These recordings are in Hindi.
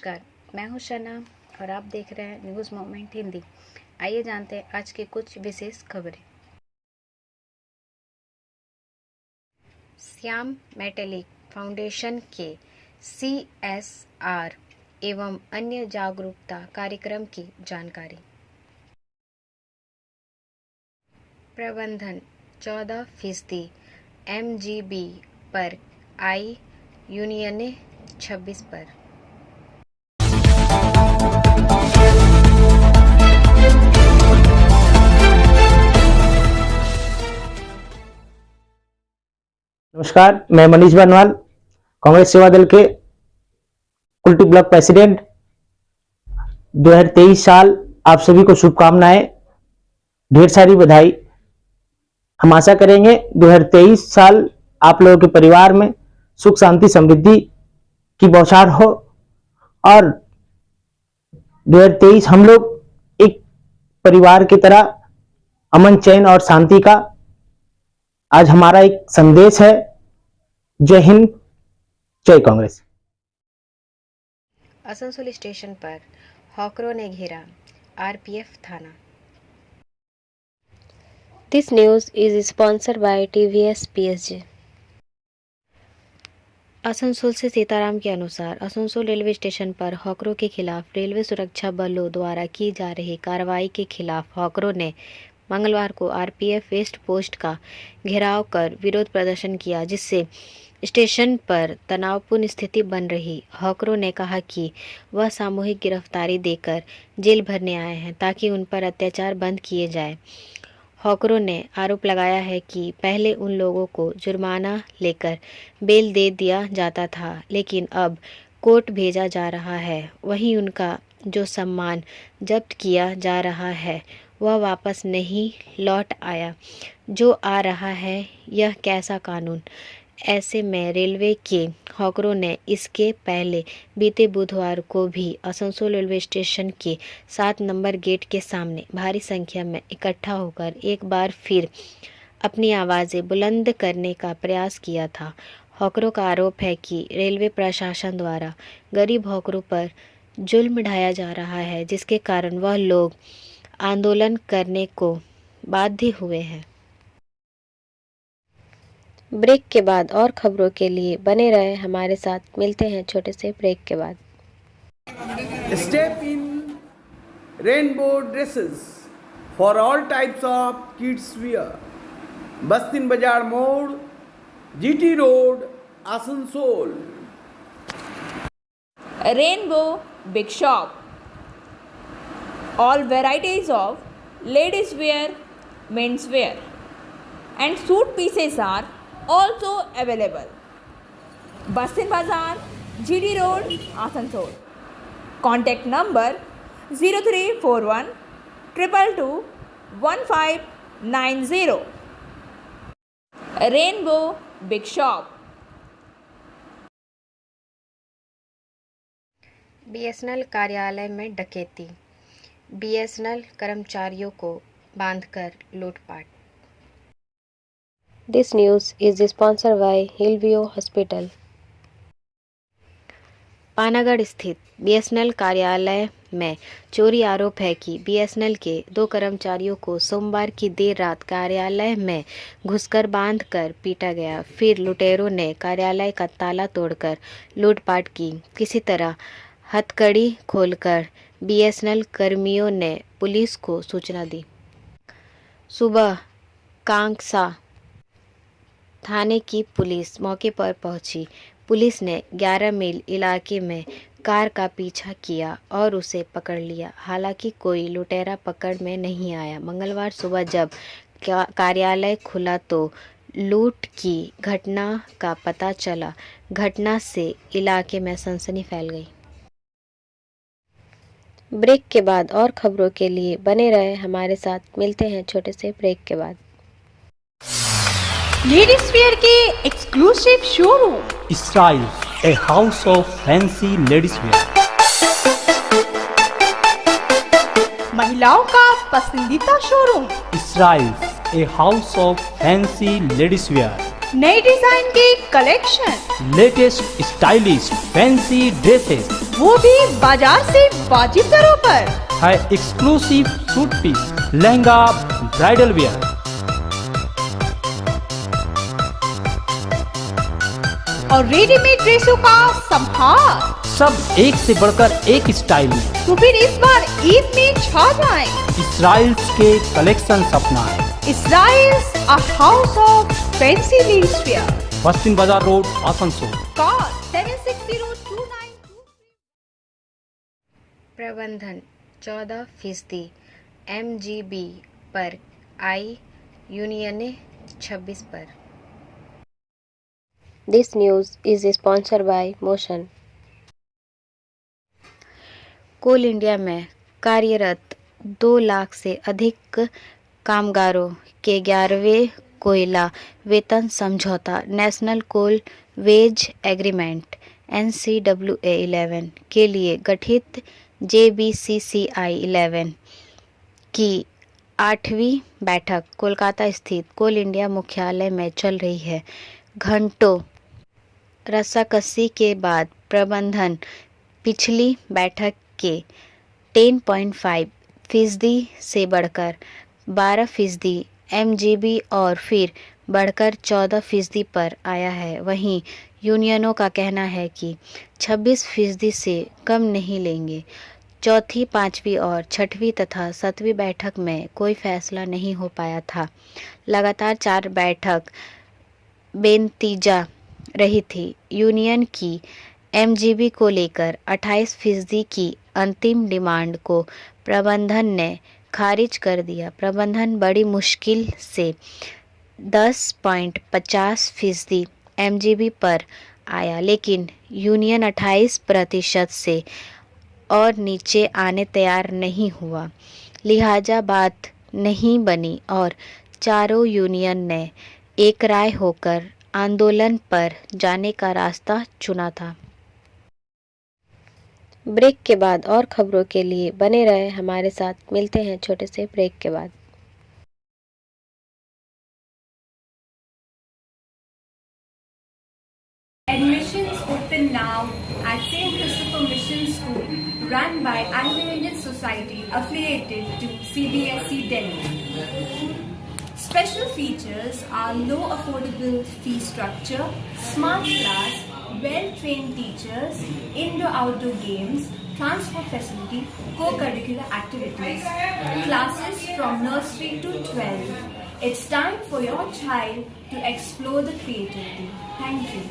नमस्कार, मैं हूं शना और आप देख रहे हैं न्यूज़ मोमेंट हिंदी। आइए जानते हैं आज की कुछ विशेष खबरें। श्याम मेटेलिक फाउंडेशन के CSR एवं अन्य जागरूकता कार्यक्रम की जानकारी। प्रबंधन 14% MGB पर आई, यूनियन 26 पर। नमस्कार, मैं मनीष बनवाल, कांग्रेस सेवा दल के कुल्टी ब्लॉक प्रेसिडेंट। 2023 साल आप सभी को शुभकामनाएं, ढेर सारी बधाई। हम आशा करेंगे 2023 साल आप लोगों के परिवार में सुख शांति समृद्धि की बौछार हो और 2023 हम लोग एक परिवार की तरह अमन चैन और शांति का आज हमारा एक संदेश है। जय हिंद, जय कांग्रेस। आसनसोल स्टेशन पर हॉकरों ने घेरा RPF थाना। This news is sponsored bye TVS PSG। Asansol से सीताराम के अनुसार आसनसोल रेलवे स्टेशन पर हॉकरों के खिलाफ रेलवे सुरक्षा बलों द्वारा की जा रही कार्रवाई के खिलाफ हॉकरों ने मंगलवार को RPF वेस्ट पोस्ट का घेराव कर विरोध प्रदर्शन किया, जिससे स्टेशन पर तनावपूर्ण स्थिति बन रही। हॉकरों ने कहा कि वह सामूहिक गिरफ्तारी देकर जेल भरने आए हैं ताकि उन पर अत्याचार बंद किए जाए। हॉकरों ने आरोप लगाया है कि पहले उन लोगों को जुर्माना लेकर बेल दे दिया जाता था, लेकिन अब कोर्ट भेजा जा रहा है। वहीं उनका जो सामान जब्त किया जा रहा है वह वापस नहीं लौट आया। जो आ रहा है यह कैसा कानून। ऐसे में रेलवे के हॉकरों ने इसके पहले बीते बुधवार को भी आसनसोल रेलवे स्टेशन के 7 नंबर गेट के सामने भारी संख्या में इकट्ठा होकर एक बार फिर अपनी आवाज़ें बुलंद करने का प्रयास किया था। हॉकरों का आरोप है कि रेलवे प्रशासन द्वारा गरीब हॉकरों पर जुल्म ढाया जा रहा है, जिसके कारण वह लोग आंदोलन करने को बाध्य हुए हैं। ब्रेक के बाद और खबरों के लिए बने रहे हमारे साथ। मिलते हैं छोटे से ब्रेक के बाद। Step in rainbow dresses for all types of kids wear. Bastin Bazaar Mode, GT Road, Asansol. Rainbow Big Shop. All varieties of ladies wear, men's wear, and suit pieces are also available. Bastin Bazaar, GD Road, Asansol. Contact number 0341 222 1590. Rainbow Big Shop. BSNL कार्यालय में डकैती, BSNL कर्मचारियों को बांधकर लूटपाट। This news is sponsored bye Hillview hospital. Panagarh स्थित BSNL कार्यालय में चोरी आरोप है कि BSNL के 2 कर्मचारियों को सोमवार की देर रात कार्यालय में घुसकर बांधकर पीटा गया। फिर लुटेरों ने कार्यालय का ताला तोड़कर लूटपाट की। किसी तरह हथकड़ी खोलकर BSNL कर्मियों ने पुलिस को सूचना दी। सुबह कांगसा थाने की पुलिस मौके पर पहुंची। पुलिस ने 11 मील इलाके में कार का पीछा किया और उसे पकड़ लिया। हालांकि कोई लुटेरा पकड़ में नहीं आया। मंगलवार सुबह जब कार्यालय खुला तो लूट की घटना का पता चला। घटना से इलाके में सनसनी फैल गई। ब्रेक के बाद और खबरों के लिए बने रहे हमारे साथ। मिलते हैं छोटे से ब्रेक के बाद। लेडीज वेयर के exclusive showroom style, a house of fancy ladies wear. महिलाओं का पसंदीदा showroom style, a house of fancy ladies wear. नए डिजाइन के collection, latest stylish fancy dresses, वो भी बाजार से वाजिब दरों पर। है exclusive suit piece, lehenga, bridal wear, और रेडीमेड ड्रेसों का संभार। सब एक से बढ़कर एक स्टाइल में। तो फिर इस बार ईद में छा जाएं। इसराइल्स के कलेक्शन अपनाएं। Israel's a house of fancy menswear. बस्तिन बाजार रोड, आसनसोल। Call 7602923। प्रबंधन 14% MGB पर आई, यूनियनें 26 पर। This news is sponsored by Motion. Coal India में कार्यरत 2 लाख से अधिक कामगारों के 11वें कोयला वेतन समझौता national coal veg agreement NCWA 11 के लिए गठित JBCCI 11 की 8वीं बैठक कोलकाता स्थित कोल इंडिया मुख्यालय में चल रही है। घंटों रस्साकसी के बाद प्रबंधन पिछली बैठक के 10.5% से बढ़कर 12% MGB और फिर बढ़कर 14% पर आया है। वहीं यूनियनों का कहना है कि 26% से कम नहीं लेंगे। चौथी, 5वीं और 6वीं तथा 7वीं बैठक में कोई फैसला नहीं हो पाया था। लगातार 4 बैठक बेनतीजा रही थी। यूनियन की MGB को लेकर 28% की अंतिम डिमांड को प्रबंधन ने खारिज कर दिया। प्रबंधन बड़ी मुश्किल से 10.50% MGB पर आया, लेकिन यूनियन 28% से और नीचे आने तैयार नहीं हुआ। लिहाजा बात नहीं बनी और चारों यूनियन ने एक राय होकर आंदोलन पर जाने का रास्ता चुना था। ब्रेक के बाद और खबरों के लिए बने रहे हमारे साथ। मिलते हैं छोटे से ब्रेक के बाद। Admissions open now at St. Christopher Mission School, run by Anglo-Indian Society affiliated to CBSE Delhi. Special features are low affordable fee structure, smart class, well-trained teachers, indoor-outdoor games, transport facility, co-curricular activities, classes from nursery to 12. It's time for your child to explore the creativity. Thank you.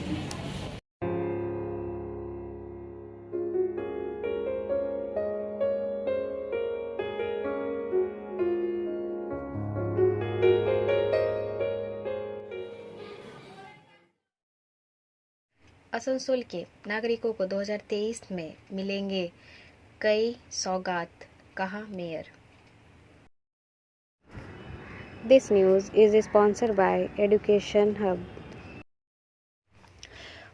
Asansol के नागरिकों को 2023 में मिलेंगे कई सौगात, कहा mayor. This news is sponsored bye education hub.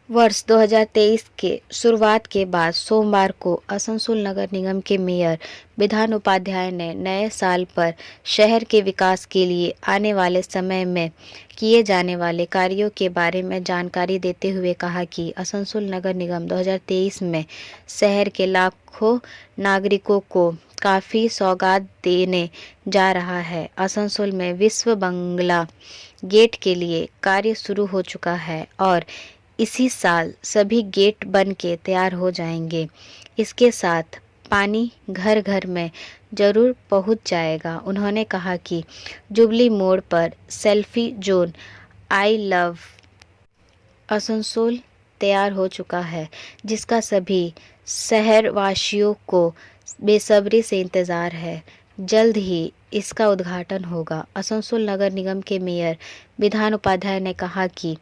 वर्ष 2023 के शुरुआत के बाद सोमवार को आसनसोल नगर निगम के मेयर विधान उपाध्याय ने नए साल पर शहर के विकास के लिए आने वाले समय में किए जाने वाले कार्यों के बारे में जानकारी देते हुए कहा कि आसनसोल नगर निगम 2023 में शहर के लाखों नागरिकों को काफ़ी सौगात देने जा रहा है। आसनसोल में विश्व बंगला गेट के लिए कार्य शुरू हो चुका है और इसी साल सभी गेट बन के तैयार हो जाएंगे। इसके साथ पानी घर घर में ज़रूर पहुंच जाएगा। उन्होंने कहा कि जुबली मोड़ पर selfie zone I love Asansol तैयार हो चुका है, जिसका सभी शहरवासियों को बेसब्री से इंतज़ार है। जल्द ही इसका उद्घाटन होगा। आसनसोल नगर निगम के मेयर विधान उपाध्याय ने कहा कि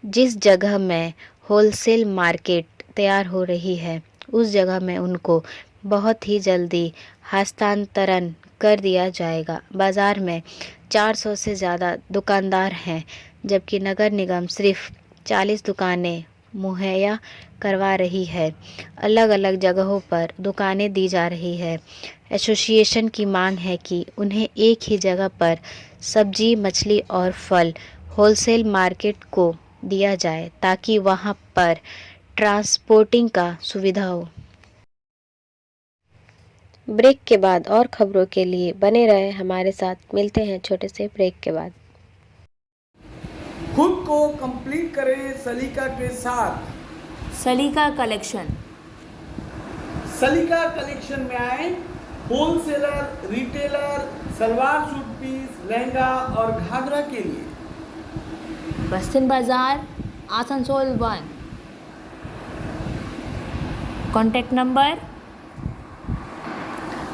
जिस जगह में होलसेल मार्केट तैयार हो रही है, उस जगह में उनको बहुत ही जल्दी हस्तांतरण कर दिया जाएगा। बाज़ार में 400 से ज़्यादा दुकानदार हैं, जबकि नगर निगम सिर्फ 40 दुकानें मुहैया करवा रही है। अलग अलग जगहों पर दुकानें दी जा रही है। एसोसिएशन की मांग है कि उन्हें एक ही जगह पर सब्जी, मछली और फल होलसेल मार्केट को दिया जाए, ताकि वहां पर ट्रांसपोर्टिंग का सुविधा हो। ब्रेक के बाद और खबरों के लिए बने रहे हमारे साथ। मिलते हैं छोटे से ब्रेक के बाद। खुद को कंप्लीट करें सलीका के साथ। सलीका कलेक्शन। सलीका कलेक्शन में आए wholesaler, retailer, salwar suit piece, lehenga और घाघरा के लिए। Bastin Bazar, Asansol 1। Contact number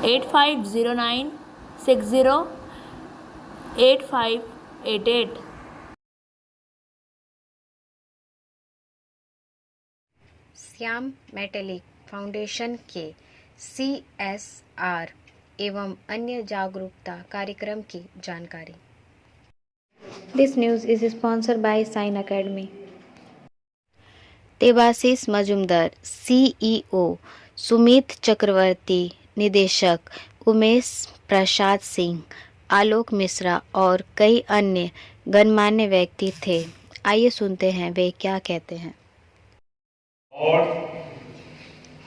8509 60 8588। Shyam metallic foundation के CSR एवं अन्य जागरूकता कार्यक्रम की जानकारी। This news is sponsored by sign academy. Debashish Majumdar CEO, Sumit Chakraborty निदेशक, उमेश प्रसाद सिंह, आलोक मिश्रा और कई अन्य गणमान्य व्यक्ति थे। आइए सुनते हैं वे क्या कहते हैं। और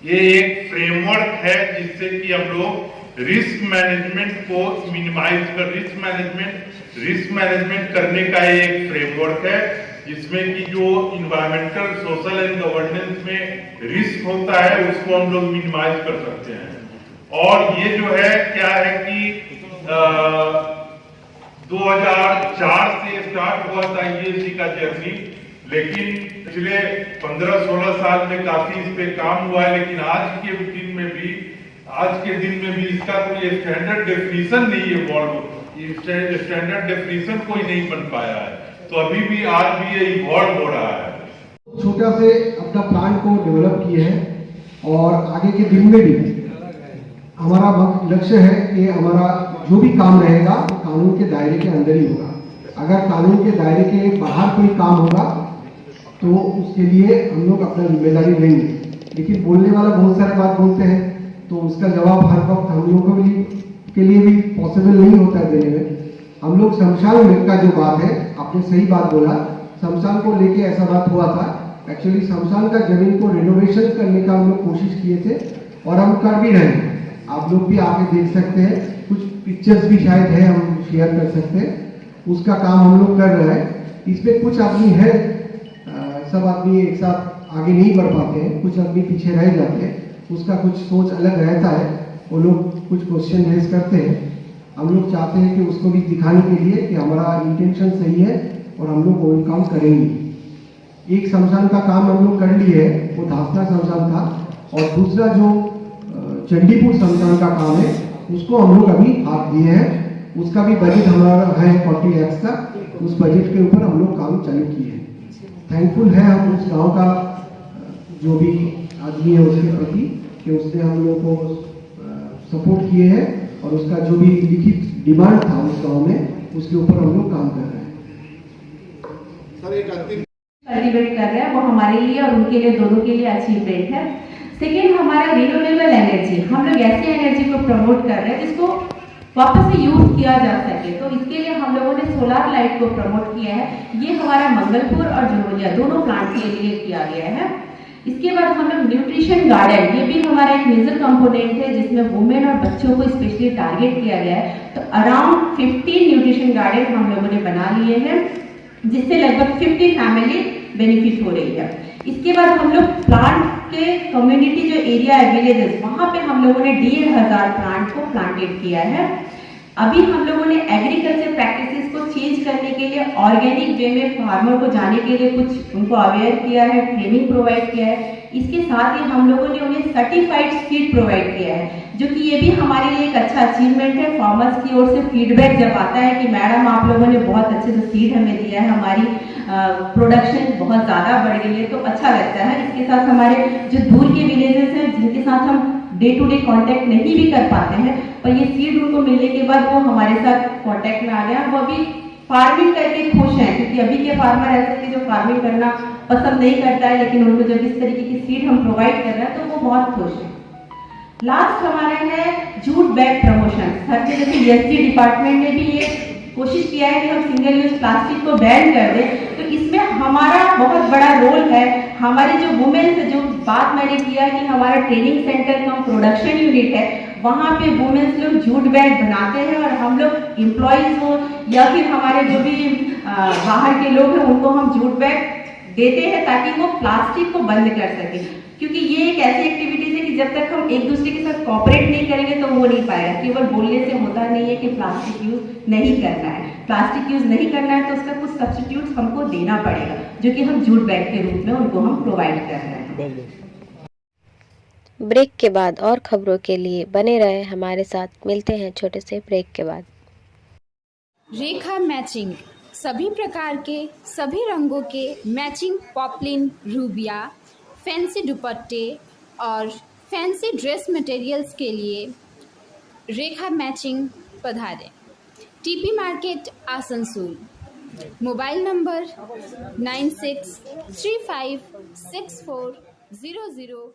ये एक फ्रेमवर्क है जिससे कि हम लोग रिस्क मैनेजमेंट को मिनिमाइज कर रिस्क मैनेजमेंट करने का एक फ्रेमवर्क है जिसमें कि जो इन्वायरमेंटल, सोशल एंड गवर्नेंस में रिस्क होता है उसको हम लोग मिनिमाइज कर सकते हैं। और ये जो है क्या है कि 2004 से स्टार्ट हुआ था ESG का जर्नी, लेकिन पिछले 15-16 साल में काफी इस पे काम हुआ है। लेकिन आज के दिन में भी इसका कोई स्टैंडर्ड डेफिनेशन नहीं है, स्टैंडर्ड डेफिनेशन कोई नहीं बन पाया है। तो अभी भी RBI इवॉल्व हो रहा है। छोटा से अपना प्लान को डेवलप किए हैं और आगे के दिन में भी हमारा लक्ष्य है कि हमारा जो भी काम रहेगा कानून के दायरे के अंदर ही होगा। अगर कानून के दायरे के बाहर कोई काम होगा तो उसके लिए हम लोग अपना जिम्मेदारी लेंगे। लेकिन बोलने वाला बहुत सारे बात बोलते हैं तो उसका जवाब हर वक्त हम लोगों के लिए भी पॉसिबल नहीं होता है देने में। हम लोग शमशान में का जो बात है, आपने सही बात बोला, शमशान को लेके ऐसा बात हुआ था। एक्चुअली शमशान का जमीन को रिनोवेशन करने का हम लोग कोशिश किए थे और हम कर भी रहे हैं। आप लोग भी आके देख सकते हैं, कुछ पिक्चर्स भी शायद है, हम शेयर कर सकते हैं। उसका काम हम लोग कर रहे हैं। इसमें कुछ आदमी है, सब आदमी एक साथ आगे नहीं बढ़ पाते हैं, कुछ आदमी पीछे रह जाते हैं, उसका कुछ सोच अलग रहता है, वो लोग कुछ क्वेश्चन रेज करते हैं। हम लोग चाहते हैं कि उसको भी दिखाने के लिए कि हमारा इंटेंशन सही है और हम लोग वो काम करेंगे। एक शमशान का काम हम लोग कर लिए है, वो धासना शमशान था, और दूसरा जो चंडीपुर शमशान का काम है उसको हम लोग अभी हाथ दिए हैं। उसका भी बजट हमारा है 40 लाख का। उस बजट के ऊपर हम लोग काम चालू किए हैं। थैंकफुल है हम उस गांव का जो भी आदमी है उसके प्रति कि उसने हम लोग को सपोर्ट किए हैं और उसका जो भी लिखित डिमांड था उस गांव में उसके ऊपर हम लोग काम कर रहे हैं। कल्टीवेट कर रहे हैं वो हमारे लिए और उनके लिए, दोनों के लिए अचीवमेंट है। सेकेंड, हमारा रिन्यूएबल एनर्जी, हम लोग ऐसी एनर्जी को प्रमोट कर रहे हैं जिसको वापस से यूज किया जा सके। तो इसके लिए हम लोगों ने सोलार लाइट को प्रमोट किया है। ये हमारा मंगलपुर और जरोलिया दोनों प्लांट के लिए किया गया है। इसके बाद हम लोग न्यूट्रिशन गार्डन, ये भी हमारा एक मेजर कंपोनेंट है जिसमें वुमेन और बच्चों को स्पेशली टारगेट किया गया है। तो अराउंड 15 न्यूट्रिशन गार्डन हम लोगों ने बना लिए हैं जिससे लगभग 50 फैमिली बेनिफिट हो रही है। इसके बाद हम लोग प्लांट के कम्युनिटी जो एरिया है, विलेजेस, वहाँ पे हम लोगों ने 1,500 प्लांट को प्लांटेड किया है। अभी हम लोगों ने एग्रीकल्चर प्रैक्टिसेस को चेंज करने के लिए ऑर्गेनिक वे में फार्मर को जाने के लिए कुछ उनको अवेयर किया है, ट्रेनिंग प्रोवाइड किया है। इसके साथ ही हम लोगों ने उन्हें सर्टिफाइड सीड प्रोवाइड किया है, जो कि ये भी हमारे लिए एक अच्छा अचीवमेंट है। फार्मर्स की ओर से फीडबैक जब आता है कि मैडम आप लोगों ने बहुत अच्छे से सीड हमें दिया है, हमारी प्रोडक्शन बहुत ज़्यादा बढ़ गई है, तो अच्छा लगता है। इसके साथ हमारे जो दूर के विलेजेस हैं जिनके साथ हम डे टू डे कांटेक्ट नहीं भी कर पाते हैं, पर ये सीड उनको मिलने के बाद वो हमारे साथ कांटेक्ट में आ गया। वो भी फार्मिंग करके खुश हैं, क्योंकि अभी के फार्मर ऐसे थे जो फार्मिंग करना पसंद नहीं करता है, लेकिन उनको जब इस तरीके की सीड हम प्रोवाइड कर रहे हैं तो वो बहुत खुश हैं। लास्ट हमारा है जूट बैग प्रमोशन। हर जगह से ESG डिपार्टमेंट ने भी ये कोशिश किया है कि हम सिंगल यूज प्लास्टिक को बैन कर दें, तो इसमें हमारा बहुत बड़ा रोल है। हमारी जो वुमेन से जो बात मैंने किया कि हमारा ट्रेनिंग सेंटर कम प्रोडक्शन यूनिट है, वहाँ पे वुमेन्स लोग जूट बैग बनाते हैं और हम लोग एम्प्लॉयज हो या फिर हमारे जो भी बाहर के लोग हैं उनको हम जूट बैग देते हैं ताकि वो प्लास्टिक को बंद कर सके, क्योंकि ये एक ऐसी एक्टिविटीज है कि जब तक हम एक दूसरे के साथ कोऑपरेट नहीं करेंगे तो वो नहीं पाएगा। केवल बोलने से होता नहीं है कि प्लास्टिक यूज नहीं करना है, प्लास्टिक यूज नहीं करना है तो उसका कुछ सब्स्टिट्यूट्स हमको देना पड़ेगा, जो कि हम जूट बैग के रूप में उनको हम प्रोवाइड कर रहे हैं। ब्रेक के बाद और खबरों के लिए बने रहे हमारे साथ, मिलते हैं छोटे से ब्रेक के बाद। रेखा मैचिंग, सभी प्रकार के सभी रंगों के मैचिंग पॉपलिन, रूबिया, फैंसी दुपट्टे और फैंसी ड्रेस मटेरियल्स के लिए रेखा मैचिंग पधारें। TP market Asansol. Mobile number 9635640012।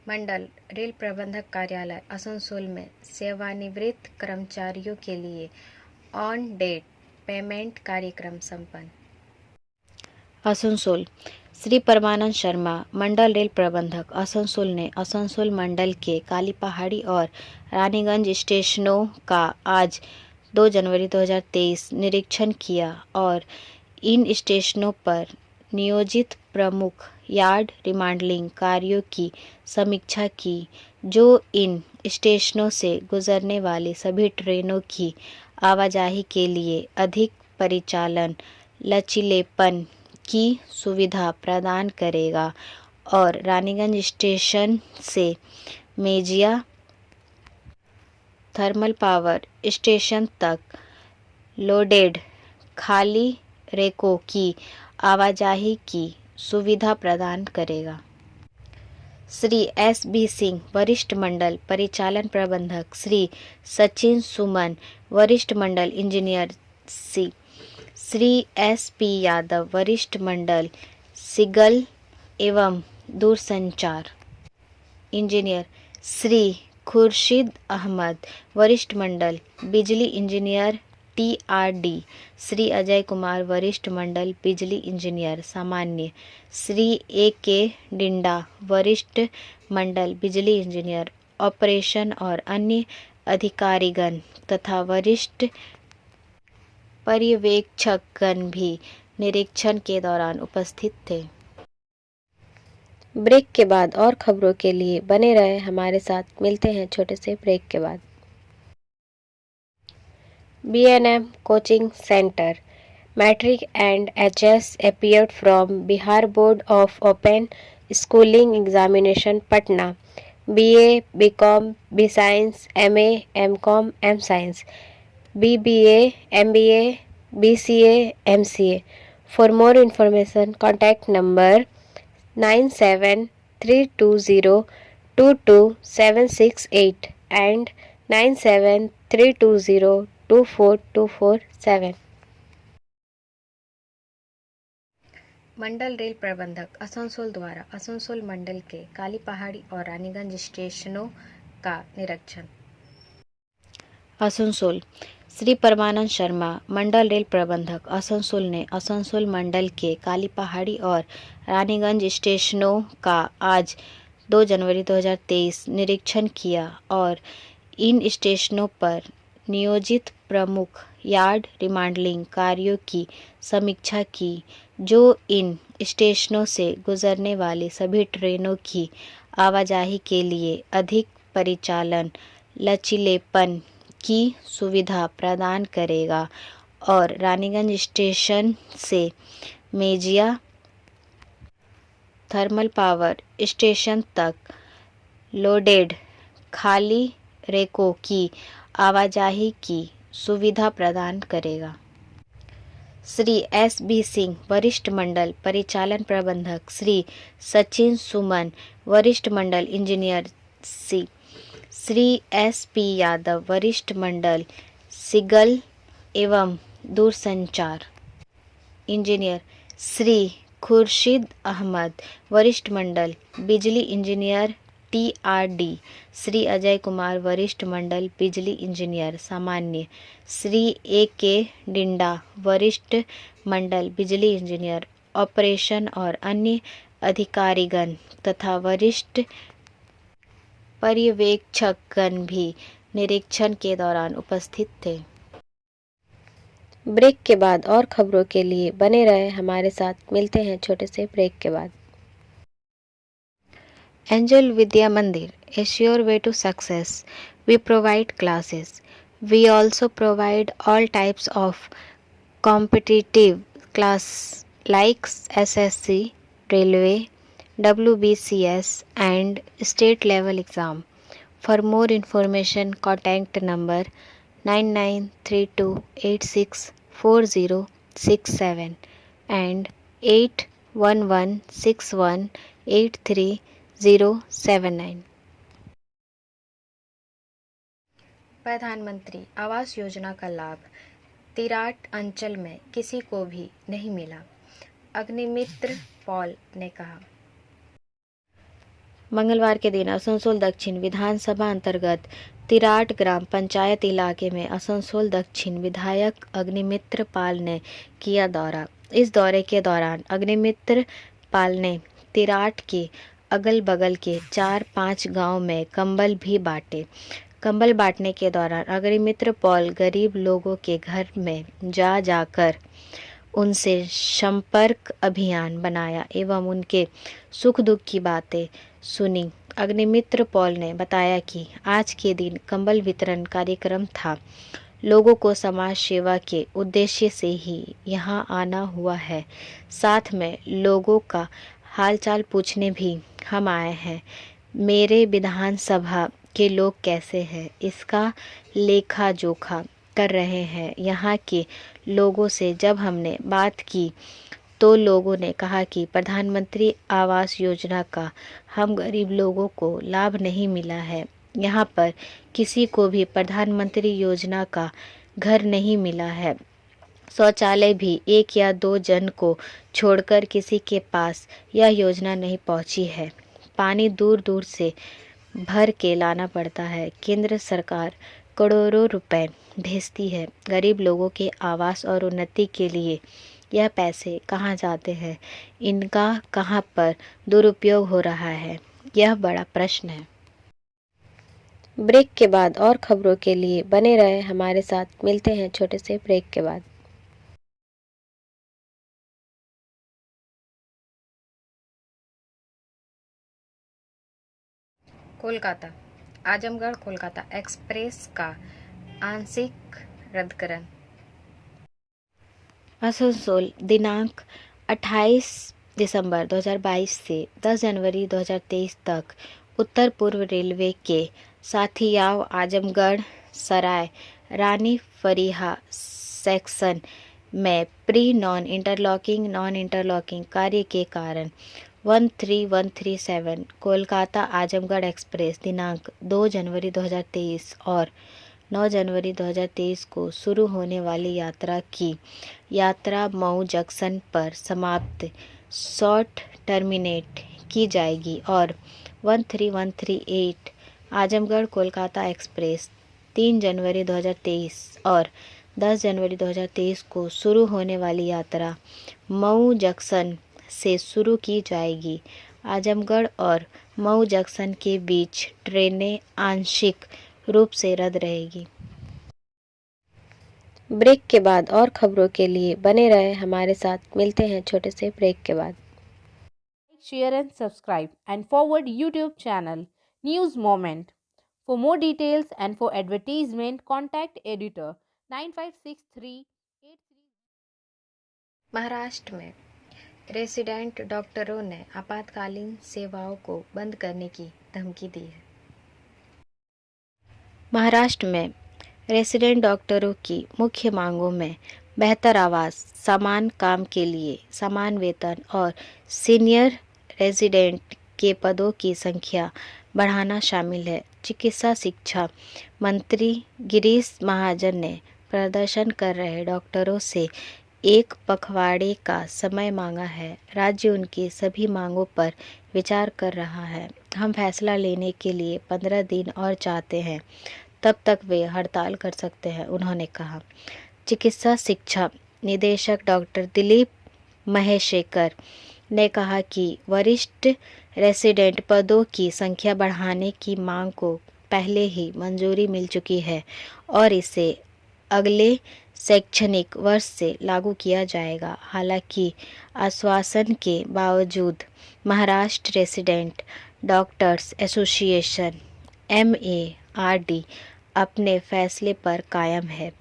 मंडल रेल प्रबंधक कार्यालय आसनसोल में सेवानिवृत्त कर्मचारियों के लिए ऑन डेट पेमेंट कार्यक्रम संपन्न। आसनसोल। श्री परमानंद शर्मा मंडल रेल प्रबंधक आसनसोल ने आसनसोल मंडल के काली पहाड़ी और रानीगंज स्टेशनों का आज 2 जनवरी 2023 निरीक्षण किया और इन स्टेशनों पर नियोजित प्रमुख यार्ड रिमांडलिंग कार्यों की समीक्षा की, जो इन स्टेशनों से गुजरने वाली सभी ट्रेनों की आवाजाही के लिए अधिक परिचालन लचीलेपन की सुविधा प्रदान करेगा और रानीगंज स्टेशन से मेजिया थर्मल पावर स्टेशन तक लोडेड खाली रेकों की आवाजाही की सुविधा प्रदान करेगा। श्री S.B. सिंह वरिष्ठ मंडल परिचालन प्रबंधक, श्री सचिन सुमन वरिष्ठ मंडल engineer C, Shri S.P. Yadav वरिष्ठ मंडल सिग्नल एवं दूरसंचार इंजीनियर, श्री खुर्शीद अहमद वरिष्ठ मंडल बिजली इंजीनियर TRD, श्री अजय कुमार वरिष्ठ मंडल बिजली इंजीनियर सामान्य, श्री A.K. डिंडा वरिष्ठ मंडल बिजली इंजीनियर ऑपरेशन और अन्य अधिकारीगण तथा वरिष्ठ पर्यवेक्षकगण भी निरीक्षण के दौरान उपस्थित थे। ब्रेक के बाद और खबरों के लिए बने रहे हमारे साथ, मिलते हैं छोटे से ब्रेक के बाद। B&M coaching centre matric and HS appeared from Bihar Board of Open Schooling Examination Patna, BA, BCom, B-Science, MA, MCom, M-Science, BBA, MBA, BCA, MCA. For more information, contact number 9732022768 and 9732024247. मंडल रेल प्रबंधक आसनसोल द्वारा आसनसोल मंडल के काली पहाड़ी और रानीगंज स्टेशनों का निरीक्षण। आसनसोल। श्री परमानंद शर्मा मंडल रेल प्रबंधक आसनसोल ने आसनसोल मंडल के काली पहाड़ी और रानीगंज स्टेशनों का आज 2 जनवरी 2023 निरीक्षण किया और इन स्टेशनों पर नियोजित प्रमुख यार्ड रिमांडलिंग कार्यों की समीक्षा की, जो इन स्टेशनों से गुजरने वाली सभी ट्रेनों की आवाजाही के लिए अधिक परिचालन लचीलेपन की सुविधा प्रदान करेगा और रानीगंज स्टेशन से मेजिया थर्मल पावर स्टेशन तक लोडेड खाली रेकों की आवाजाही की सुविधा प्रदान करेगा। श्री S.B. सिंह वरिष्ठ मंडल परिचालन प्रबंधक, श्री सचिन सुमन वरिष्ठ मंडल engineer C, Shri S.P. Yadav वरिष्ठ मंडल सिग्नल एवं दूरसंचार इंजीनियर, श्री खुर्शीद अहमद वरिष्ठ मंडल बिजली इंजीनियर TRD, श्री अजय कुमार वरिष्ठ मंडल बिजली इंजीनियर सामान्य, श्री A.K. डिंडा वरिष्ठ मंडल बिजली इंजीनियर ऑपरेशन और अन्य अधिकारीगण तथा वरिष्ठ पर्यवेक्षकगण भी निरीक्षण के दौरान उपस्थित थे। ब्रेक के बाद और खबरों के लिए बने रहे हमारे साथ। मिलते हैं छोटे से ब्रेक के बाद। एंजल विद्या मंदिर is your way to success. We provide classes. We also provide all types of competitive class like SSC, Railway, WBCS and state level exam. For more information, contact number 9932864067 and 8116183079। प्रधानमंत्री आवास योजना का लाभ तिराट अंचल में किसी को भी नहीं मिला, अग्निमित्र पॉल ने कहा। मंगलवार के दिन आसनसोल दक्षिण विधानसभा अंतर्गत तिराट ग्राम पंचायत इलाके में आसनसोल दक्षिण विधायक अग्निमित्र पाल ने किया दौरा। इस दौरे के दौरान अग्निमित्र पाल ने तिराट के अगल बगल के 4-5 गांव में कंबल भी बांटे। कंबल बांटने के दौरान अग्निमित्र पॉल गरीब लोगों के घर में जाकर उनसे संपर्क अभियान बनाया एवं उनके सुख दुख की बातें सुनी। अग्निमित्र पॉल ने बताया कि आज के दिन कंबल वितरण कार्यक्रम था। लोगों को समाज सेवा के उद्देश्य से ही यहाँ आना हुआ है। साथ में लोगों का हालचाल पूछने भी हम आए हैं। मेरे विधानसभा के लोग कैसे हैं, इसका लेखा जोखा कर रहे हैं। यहाँ के लोगों से जब हमने बात की तो लोगों ने कहा कि प्रधानमंत्री आवास योजना का हम गरीब लोगों को लाभ नहीं मिला है। यहाँ पर किसी को भी प्रधानमंत्री योजना का घर नहीं मिला है। शौचालय भी 1 या 2 जन को छोड़कर किसी के पास यह योजना नहीं पहुँची है। पानी दूर दूर से भर के लाना पड़ता है। केंद्र सरकार करोड़ों रुपए भेजती है। गरीब लोगों के आवास और उन्नति के लिए यह पैसे कहाँ जाते हैं, इनका कहाँ पर दुरुपयोग हो रहा है, यह बड़ा प्रश्न है। ब्रेक के बाद और खबरों के लिए बने रहे हमारे साथ। मिलते हैं छोटे से ब्रेक के बाद। कोलकाता आजमगढ़ कोलकाता एक्सप्रेस का आंशिक रद्दकरण। आसनसोल दिनांक 28 दिसंबर 2022 से 10 जनवरी 2023 तक उत्तर पूर्व रेलवे के साथियाव आजमगढ़ सराय रानी फरीहा सेक्शन में प्री नॉन इंटरलॉकिंग कार्य के कारण 13137 कोलकाता आजमगढ़ एक्सप्रेस दिनांक 2 जनवरी 2023 और 9 जनवरी 2023 को शुरू होने वाली यात्रा मऊ जंक्शन पर समाप्त शॉर्ट टर्मिनेट की जाएगी और 13138 आजमगढ़ कोलकाता एक्सप्रेस 3 जनवरी 2023 और 10 जनवरी 2023 को शुरू होने वाली यात्रा मऊ जंक्शन से शुरू की जाएगी। आजमगढ़ और मऊ जंक्शन के बीच ट्रेनें आंशिक रूप से रद्द रहेगी। ब्रेक के बाद और खबरों के लिए बने रहे हमारे साथ। मिलते हैं छोटे से ब्रेक के बाद। Share and subscribe and forward YouTube channel News Moment. For more details and for advertisement, contact editor 956383. Maharashtra में रेसिडेंट डॉक्टरों ने आपातकालीन सेवाओं को बंद करने की धमकी दी है। महाराष्ट्र में रेसिडेंट डॉक्टरों की मुख्य मांगों में बेहतर आवास, समान काम के लिए समान वेतन और सीनियर रेजिडेंट के पदों की संख्या बढ़ाना शामिल है। चिकित्सा शिक्षा मंत्री गिरीश महाजन ने प्रदर्शन कर रहे डॉक्टरों से एक पखवाड़े का समय मांगा है। राज्य उनकी सभी मांगों पर विचार कर रहा है। हम फैसला लेने के लिए 15 दिन और चाहते हैं, तब तक वे हड़ताल कर सकते हैं, उन्होंने कहा। चिकित्सा शिक्षा निदेशक डॉक्टर दिलीप महेशेकर ने कहा कि वरिष्ठ रेसिडेंट पदों की संख्या बढ़ाने की मांग को पहले ही मंजूरी मिल चुकी है और इसे अगले शैक्षणिक वर्ष से लागू किया जाएगा। हालांकि आश्वासन के बावजूद Maharashtra resident doctors association MARD अपने फैसले पर कायम है।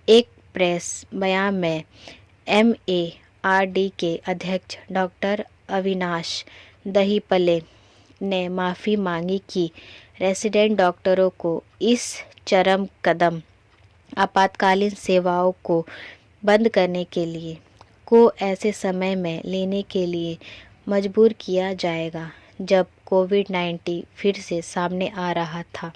एक प्रेस बयान में MARD के अध्यक्ष डॉक्टर अविनाश दहीपले ने माफ़ी मांगी कि रेसिडेंट डॉक्टरों को इस चरम कदम आपातकालीन सेवाओं को बंद करने के लिए ऐसे समय में लेने के लिए मजबूर किया जाएगा जब कोविड-19 फिर से सामने आ रहा था।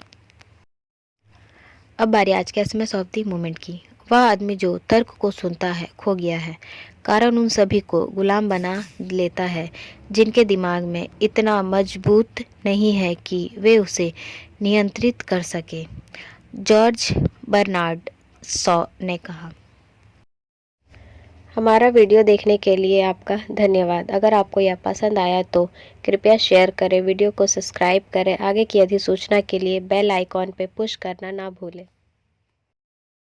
अब बारी आज के SMS ऑफ द मोमेंट की। वह आदमी जो तर्क को सुनता है खो गया है, कारण उन सभी को गुलाम बना लेता है जिनके दिमाग में इतना मजबूत नहीं है कि वे उसे नियंत्रित कर सके। जॉर्ज बर्नार्ड शॉ ने कहा। हमारा वीडियो देखने के लिए आपका धन्यवाद। अगर आपको यह पसंद आया तो कृपया शेयर करें, वीडियो को सब्सक्राइब करें। आगे की अधिसूचना के लिए बेल आइकॉन पर पुश करना ना भूलें।